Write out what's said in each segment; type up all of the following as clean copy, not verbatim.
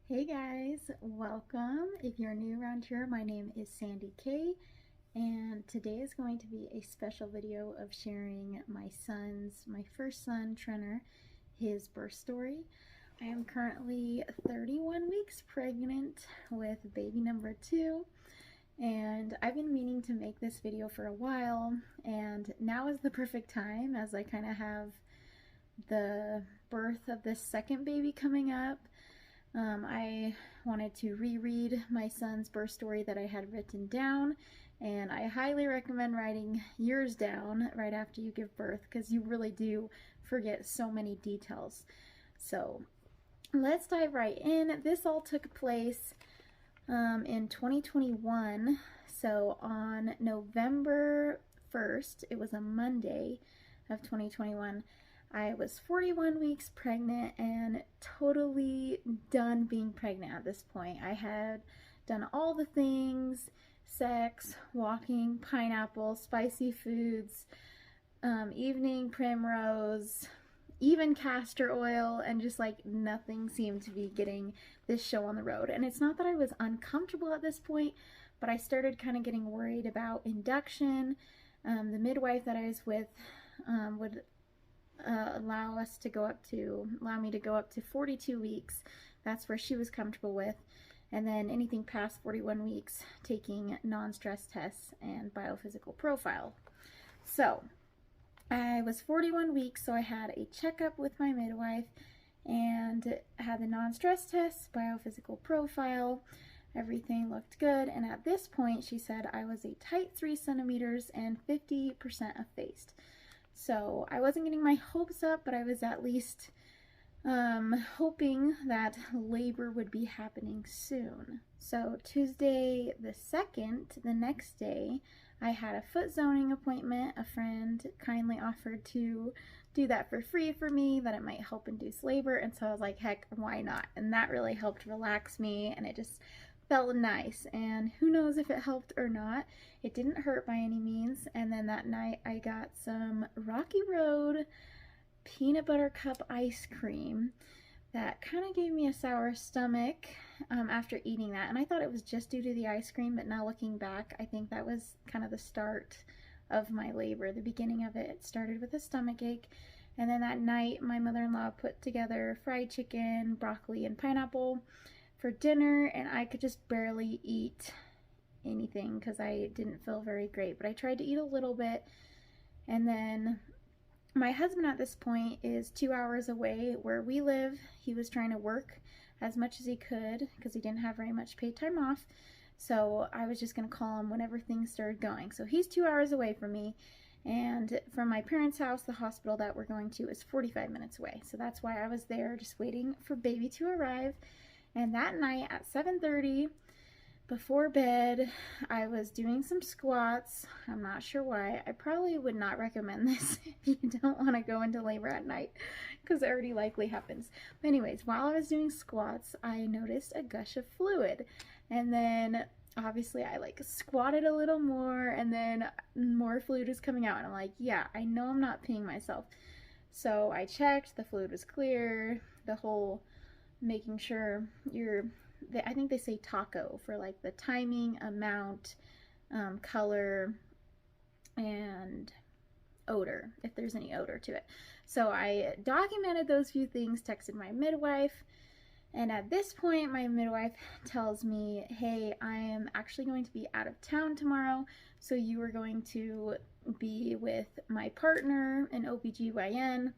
Hey guys, welcome. If you're new around here, my name is Sandy-Kaye, and today is going to be a special video of sharing my first son, Trenner, his birth story. I am currently 31 weeks pregnant with baby number 2, and I've been meaning to make this video for a while, and now is the perfect time as I kind of have the birth of this second baby coming up. I wanted to reread my son's birth story that I had written down, and I highly recommend writing yours down right after you give birth because you really do forget so many details. So let's dive right in. This all took place in 2021. So on November 1st, it was a Monday of 2021, I was 41 weeks pregnant and totally done being pregnant at this point. I had done all the things: sex, walking, pineapple, spicy foods, evening primrose, even castor oil, and just like nothing seemed to be getting this show on the road. And it's not that I was uncomfortable at this point, but I started kind of getting worried about induction. The midwife that I was with would allow me to go up to 42 weeks. That's where she was comfortable with, and then anything past 41 weeks taking non-stress tests and biophysical profile. So I was 41 weeks, so I had a checkup with my midwife and had the non-stress tests, biophysical profile. Everything looked good, and at this point she said I was a tight 3 centimeters and 50% effaced. So I wasn't getting my hopes up, but I was at least hoping that labor would be happening soon. So Tuesday the 2nd, the next day, I had a foot zoning appointment. A friend kindly offered to do that for free for me, that it might help induce labor, and so I was like, heck, why not? And that really helped relax me, and it just felt nice, and who knows if it helped or not. It didn't hurt by any means. And then that night I got some Rocky Road peanut butter cup ice cream that kind of gave me a sour stomach after eating that, and I thought it was just due to the ice cream, but now looking back, I think that was kind of the start of my labor, the beginning of it. It started with a stomach ache, and then that night my mother-in-law put together fried chicken, broccoli, and pineapple for dinner, and I could just barely eat anything because I didn't feel very great, but I tried to eat a little bit. And then my husband at this point is 2 hours away where we live. He was trying to work as much as he could because he didn't have very much paid time off, so I was just going to call him whenever things started going. So he's 2 hours away from me, and from my parents' house, the hospital that we're going to is 45 minutes away. So that's why I was there just waiting for baby to arrive. And that night at 7:30, before bed, I was doing some squats. I'm not sure why. I probably would not recommend this if you don't want to go into labor at night, because it already likely happens. But anyways, while I was doing squats, I noticed a gush of fluid. And then obviously I like squatted a little more, and then more fluid was coming out. And I'm like, yeah, I know I'm not peeing myself. So I checked, the fluid was clear. The whole making sure I think they say taco for like the timing, amount, color, and odor, if there's any odor to it. So I documented those few things, texted my midwife, and at this point my midwife tells me, hey, I am actually going to be out of town tomorrow, so you are going to be with my partner, an OBGYN,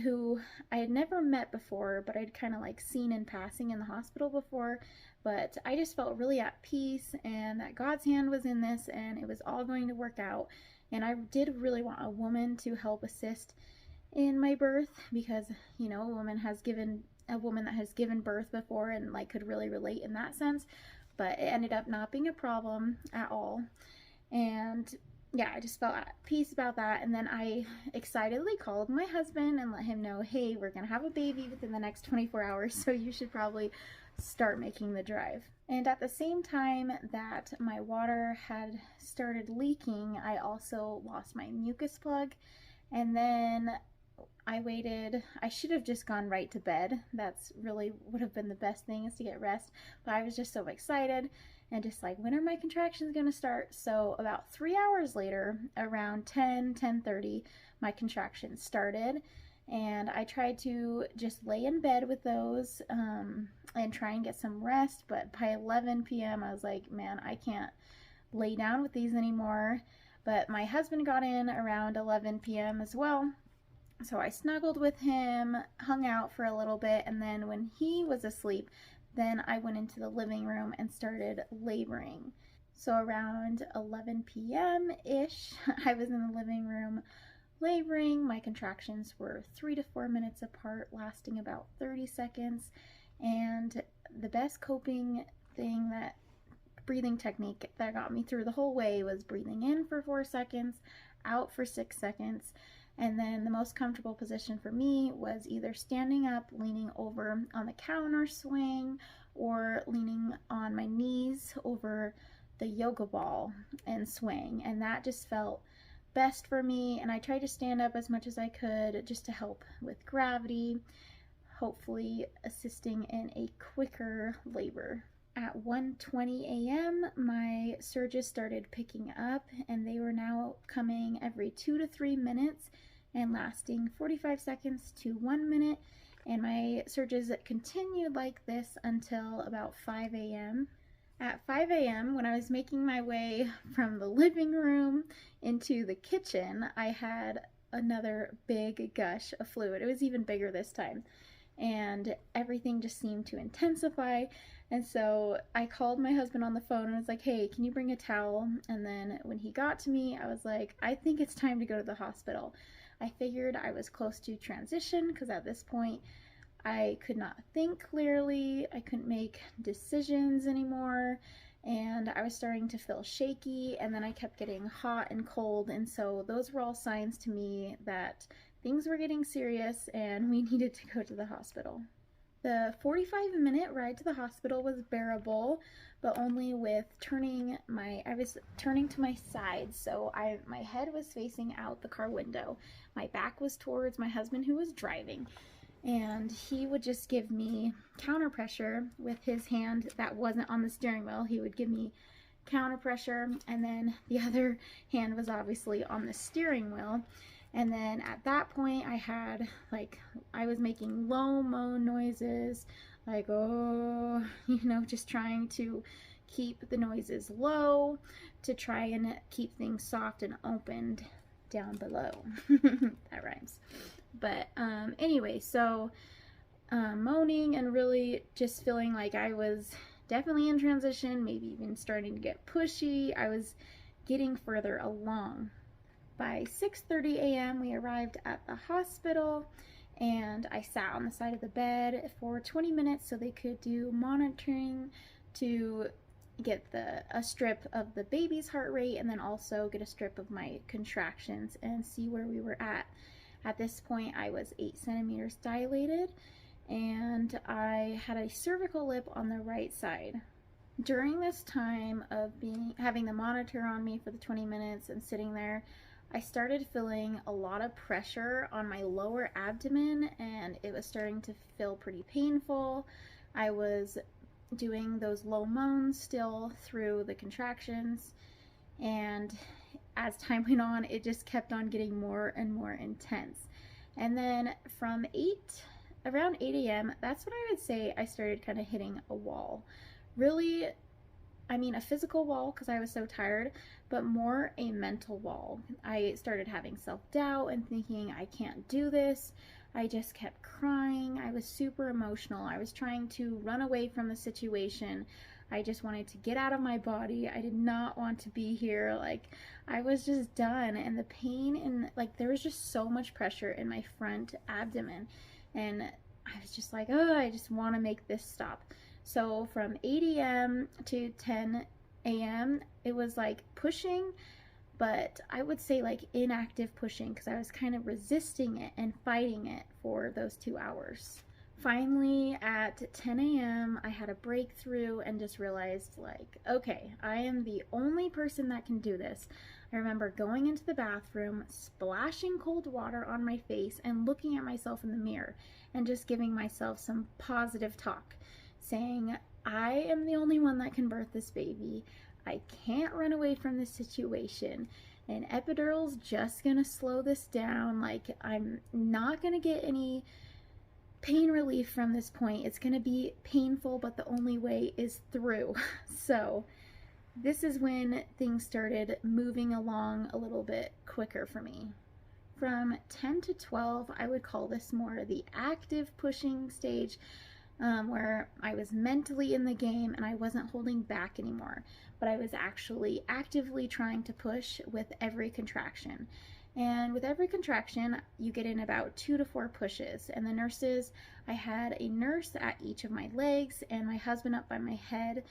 who I had never met before, but I'd kind of like seen in passing in the hospital before. But I just felt really at peace, and that God's hand was in this, and it was all going to work out. And I did really want a woman to help assist in my birth, because, you know, a woman that has given birth before and like could really relate in that sense. But it ended up not being a problem at all. And yeah, I just felt at peace about that. And then I excitedly called my husband and let him know, hey, we're gonna have a baby within the next 24 hours, so you should probably start making the drive. And at the same time that my water had started leaking, I also lost my mucus plug. And then I waited. I should have just gone right to bed. That's really would have been the best thing, is to get rest. But I was just so excited and just like, when are my contractions going to start? So about 3 hours later, around 10:30, my contractions started. And I tried to just lay in bed with those and try and get some rest. But by 11 p.m., I was like, man, I can't lay down with these anymore. But my husband got in around 11 p.m. as well. So I snuggled with him, hung out for a little bit, and then when he was asleep, then I went into the living room and started laboring. So around 11 p.m.-ish, I was in the living room laboring. My contractions were 3 to 4 minutes apart, lasting about 30 seconds. And the best coping thing, that breathing technique that got me through the whole way, was breathing in for 4 seconds, out for 6 seconds. And then the most comfortable position for me was either standing up, leaning over on the counter swing, or leaning on my knees over the yoga ball and swing. And that just felt best for me. And I tried to stand up as much as I could just to help with gravity, hopefully assisting in a quicker labor. At 1:20 a.m., my surges started picking up, and they were now coming every 2 to 3 minutes and lasting 45 seconds to 1 minute. And my surges continued like this until about 5 a.m. At 5 a.m., when I was making my way from the living room into the kitchen, I had another big gush of fluid. It was even bigger this time, and everything just seemed to intensify. And so I called my husband on the phone and was like, hey, can you bring a towel? And then when he got to me, I was like, I think it's time to go to the hospital. I figured I was close to transition, because at this point I could not think clearly, I couldn't make decisions anymore, and I was starting to feel shaky, and then I kept getting hot and cold. And so those were all signs to me that things were getting serious and we needed to go to the hospital. The 45-minute ride to the hospital was bearable, but only with I was turning to my side, so my head was facing out the car window. My back was towards my husband, who was driving, and he would just give me counter pressure with his hand that wasn't on the steering wheel. He would give me counter pressure, and then the other hand was obviously on the steering wheel. And then at that point, I was making low moan noises, like, oh, just trying to keep the noises low to try and keep things soft and opened down below. That rhymes. But anyway, so moaning and really just feeling like I was definitely in transition, maybe even starting to get pushy. I was getting further along. By 6:30 a.m. we arrived at the hospital, and I sat on the side of the bed for 20 minutes so they could do monitoring to get a strip of the baby's heart rate, and then also get a strip of my contractions and see where we were at. At this point, I was 8 centimeters dilated, and I had a cervical lip on the right side. During this time of having the monitor on me for the 20 minutes and sitting there, I started feeling a lot of pressure on my lower abdomen, and it was starting to feel pretty painful. I was doing those low moans still through the contractions, and as time went on, it just kept on getting more and more intense. And then from around 8 a.m., that's when I would say I started kind of hitting a wall. Really, a physical wall, because I was so tired, but more a mental wall. I started having self-doubt and thinking, I can't do this. I just kept crying. I was super emotional. I was trying to run away from the situation. I just wanted to get out of my body. I did not want to be here. I was just done. And the pain, and there was just so much pressure in my front abdomen. And I was just like, oh, I just want to make this stop. So from 8 a.m. to 10 a.m., it was pushing, but I would say inactive pushing, because I was kind of resisting it and fighting it for those 2 hours. Finally, at 10 a.m., I had a breakthrough and just realized, like, okay, I am the only person that can do this. I remember going into the bathroom, splashing cold water on my face, and looking at myself in the mirror and just giving myself some positive talk, saying, I am the only one that can birth this baby. I can't run away from this situation. And epidural's just gonna slow this down. Like, I'm not gonna get any pain relief from this point. It's going to be painful, but the only way is through. So this is when things started moving along a little bit quicker for me. From 10 to 12, I would call this more the active pushing stage, where I was mentally in the game and I wasn't holding back anymore, but I was actually actively trying to push with every contraction. And with every contraction, you get in about 2 to 4 pushes. And the nurses, I had a nurse at each of my legs and my husband up by my head.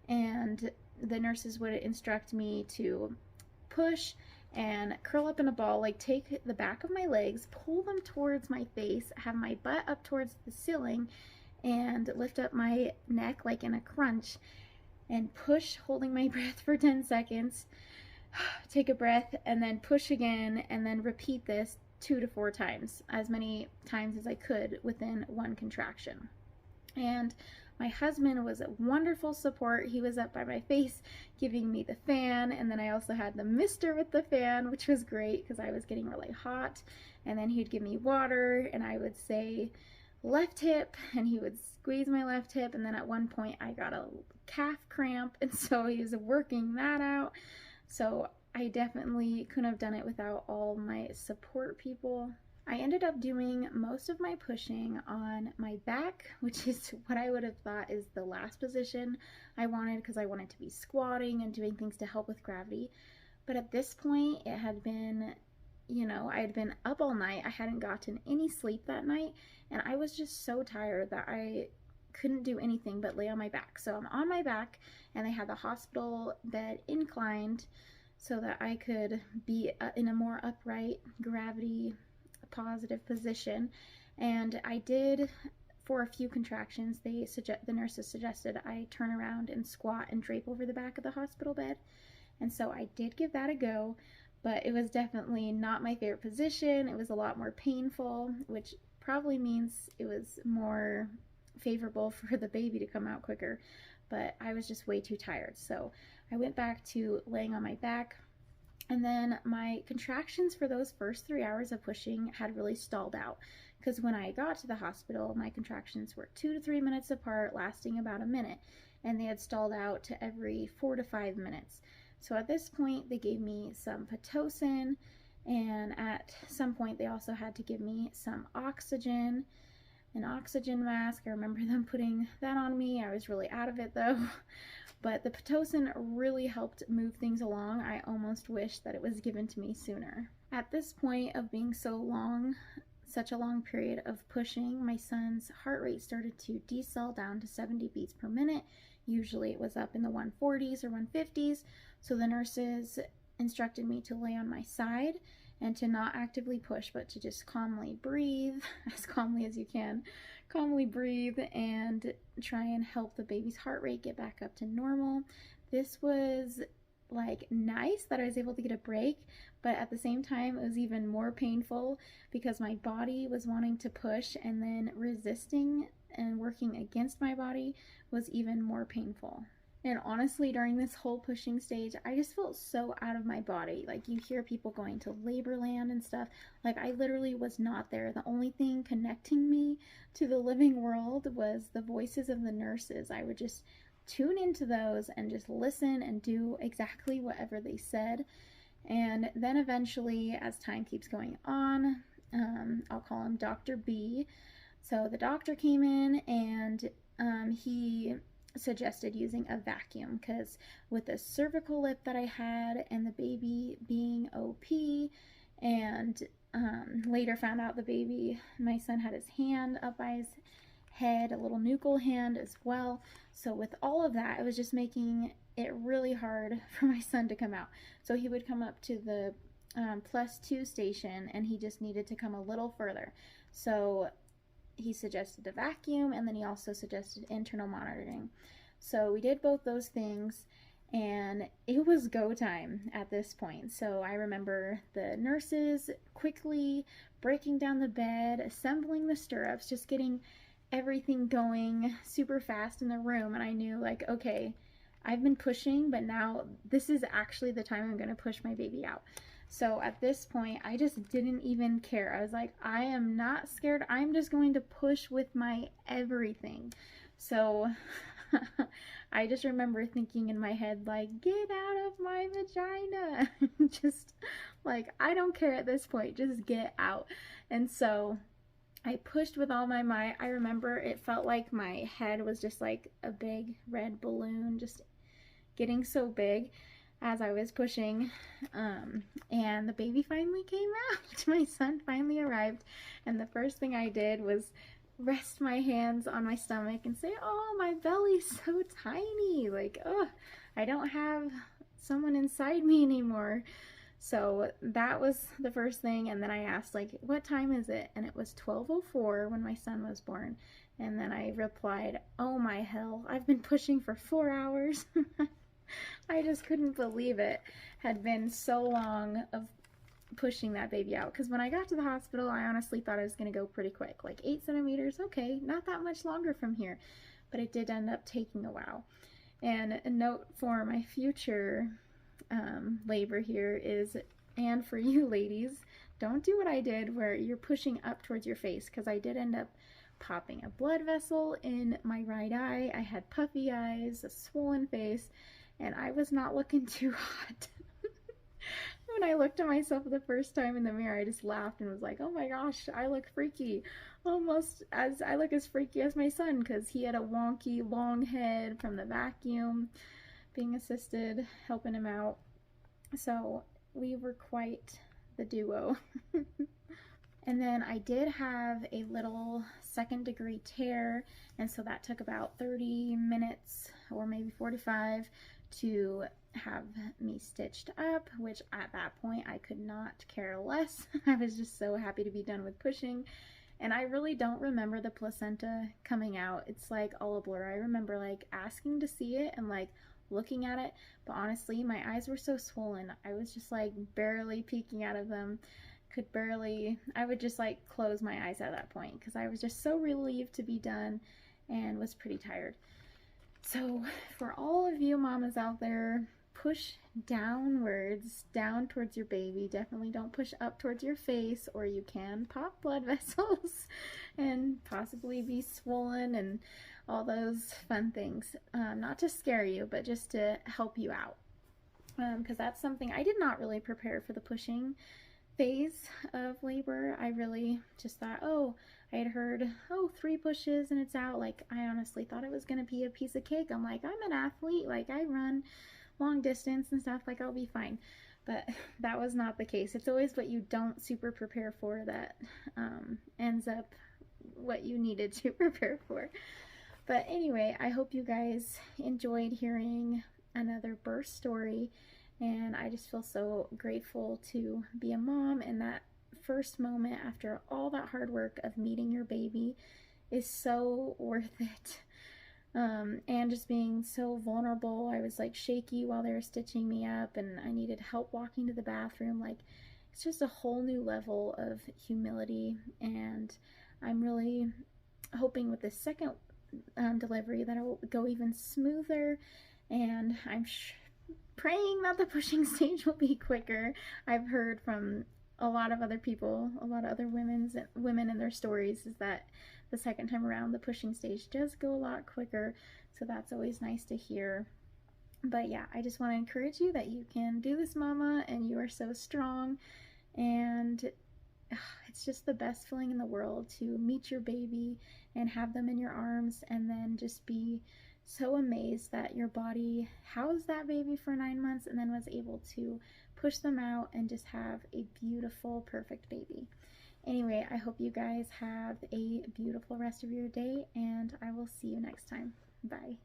And the nurses would instruct me to push and curl up in a ball, like take the back of my legs, pull them towards my face, have my butt up towards the ceiling, and lift up my neck like in a crunch, and push, holding my breath for 10 seconds. Take a breath and then push again, and then repeat this 2 to 4 times, as many times as I could within one contraction. And my husband was a wonderful support. He was up by my face giving me the fan, and then I also had the mister with the fan, which was great because I was getting really hot. And then he'd give me water, and I would say left hip, and he would squeeze my left hip, and then at one point I got a calf cramp, and so he was working that out. So I definitely couldn't have done it without all my support people. I ended up doing most of my pushing on my back, which is what I would have thought is the last position I wanted, because I wanted to be squatting and doing things to help with gravity. But at this point, it had been, I had been up all night. I hadn't gotten any sleep that night, and I was just so tired that I couldn't do anything but lay on my back. So I'm on my back, and they had the hospital bed inclined so that I could be in a more upright, gravity positive position. And I did, for a few contractions, the nurses suggested I turn around and squat and drape over the back of the hospital bed. And so I did give that a go, but it was definitely not my favorite position. It was a lot more painful, which probably means it was more favorable for the baby to come out quicker, but I was just way too tired. So I went back to laying on my back, and then my contractions for those first 3 hours of pushing had really stalled out, because when I got to the hospital, my contractions were 2 to 3 minutes apart, lasting about a minute, and they had stalled out to every 4 to 5 minutes. So at this point, they gave me some Pitocin, and at some point they also had to give me some oxygen, an oxygen mask. I remember them putting that on me. I was really out of it though. But the Pitocin really helped move things along. I almost wish that it was given to me sooner. At this point of being such a long period of pushing, my son's heart rate started to decel down to 70 beats per minute. Usually it was up in the 140s or 150s. So the nurses instructed me to lay on my side and to not actively push, but to just calmly breathe, as calmly as you can. Calmly breathe and try and help the baby's heart rate get back up to normal. This was like nice that I was able to get a break, but at the same time it was even more painful because my body was wanting to push, and then resisting and working against my body was even more painful. And honestly, during this whole pushing stage, I just felt so out of my body. Like, you hear people going to labor land and stuff. Like, I literally was not there. The only thing connecting me to the living world was the voices of the nurses. I would just tune into those and just listen and do exactly whatever they said. And then eventually, as time keeps going on, I'll call him Dr. B. So the doctor came in, and he suggested using a vacuum, because with the cervical lip that I had and the baby being OP, and later found out my son had his hand up by his head, a little nuchal hand as well. So with all of that, it was just making it really hard for my son to come out. So he would come up to the +2 station, and he just needed to come a little further. So he suggested a vacuum, and then he also suggested internal monitoring. So we did both those things, and it was go time at this point. So I remember the nurses quickly breaking down the bed, assembling the stirrups, just getting everything going super fast in the room. And I knew, like, okay, I've been pushing, but now this is actually the time I'm going to push my baby out. So at this point, I just didn't even care. I was like, I am not scared. I'm just going to push with my everything. So I just remember thinking in my head, like, get out of my vagina. Just like, I don't care at this point, just get out. And so I pushed with all my might. I remember it felt like my head was just like a big red balloon, just getting so big as I was pushing, and the baby finally came out. My son finally arrived, and the first thing I did was rest my hands on my stomach and say, oh, my belly's so tiny, like, oh, I don't have someone inside me anymore. So that was the first thing, and then I asked, like, what time is it? And it was 12:04 when my son was born. And then I replied, oh my hell, I've been pushing for 4 hours. I just couldn't believe it had been so long of pushing that baby out, because when I got to the hospital, I honestly thought it was going to go pretty quick, like 8 centimeters, okay, not that much longer from here, but it did end up taking a while. And a note for my future labor here is, and for you ladies, don't do what I did where you're pushing up towards your face, because I did end up popping a blood vessel in my right eye. I had puffy eyes, a swollen face, and I was not looking too hot. When I looked at myself the first time in the mirror, I just laughed and was like, oh my gosh, I look freaky. Almost as I look as freaky as my son, because he had a wonky long head from the vacuum, being assisted, helping him out. So we were quite the duo. And then I did have a little 2nd-degree tear, and so that took about 30 minutes or maybe 45 to have me stitched up, which at that point I could not care less. I was just so happy to be done with pushing, and I really don't remember the placenta coming out. It's like all a blur. I remember like asking to see it and like looking at it, but honestly my eyes were so swollen, I was just like barely peeking out of them. Could barely, I would just like close my eyes at that point because I was just so relieved to be done and was pretty tired. So for all of you mamas out there, push downwards, down towards your baby. Definitely don't push up towards your face, or you can pop blood vessels and possibly be swollen and all those fun things. Not to scare you, but just to help you out. Because that's something I did not really prepare for the pushing phase of labor. I really just thought, oh, I had heard, oh, 3 pushes and it's out. Like, I honestly thought it was going to be a piece of cake. I'm like, I'm an athlete, like I run long distance and stuff, like I'll be fine. But that was not the case. It's always what you don't super prepare for that ends up what you needed to prepare for. But anyway, I hope you guys enjoyed hearing another birth story. And I just feel so grateful to be a mom, and that first moment after all that hard work of meeting your baby is so worth it. And just being so vulnerable. I was like shaky while they were stitching me up, and I needed help walking to the bathroom. Like, it's just a whole new level of humility, and I'm really hoping with the second delivery that it will go even smoother, and I'm praying that the pushing stage will be quicker. I've heard from a lot of other people, a lot of other women in their stories, is that the second time around the pushing stage does go a lot quicker, so that's always nice to hear. But yeah, I just want to encourage you that you can do this, mama, and you are so strong, and it's just the best feeling in the world to meet your baby and have them in your arms, and then just be so amazed that your body housed that baby for 9 months and then was able to push them out and just have a beautiful, perfect baby. Anyway, I hope you guys have a beautiful rest of your day, and I will see you next time. Bye.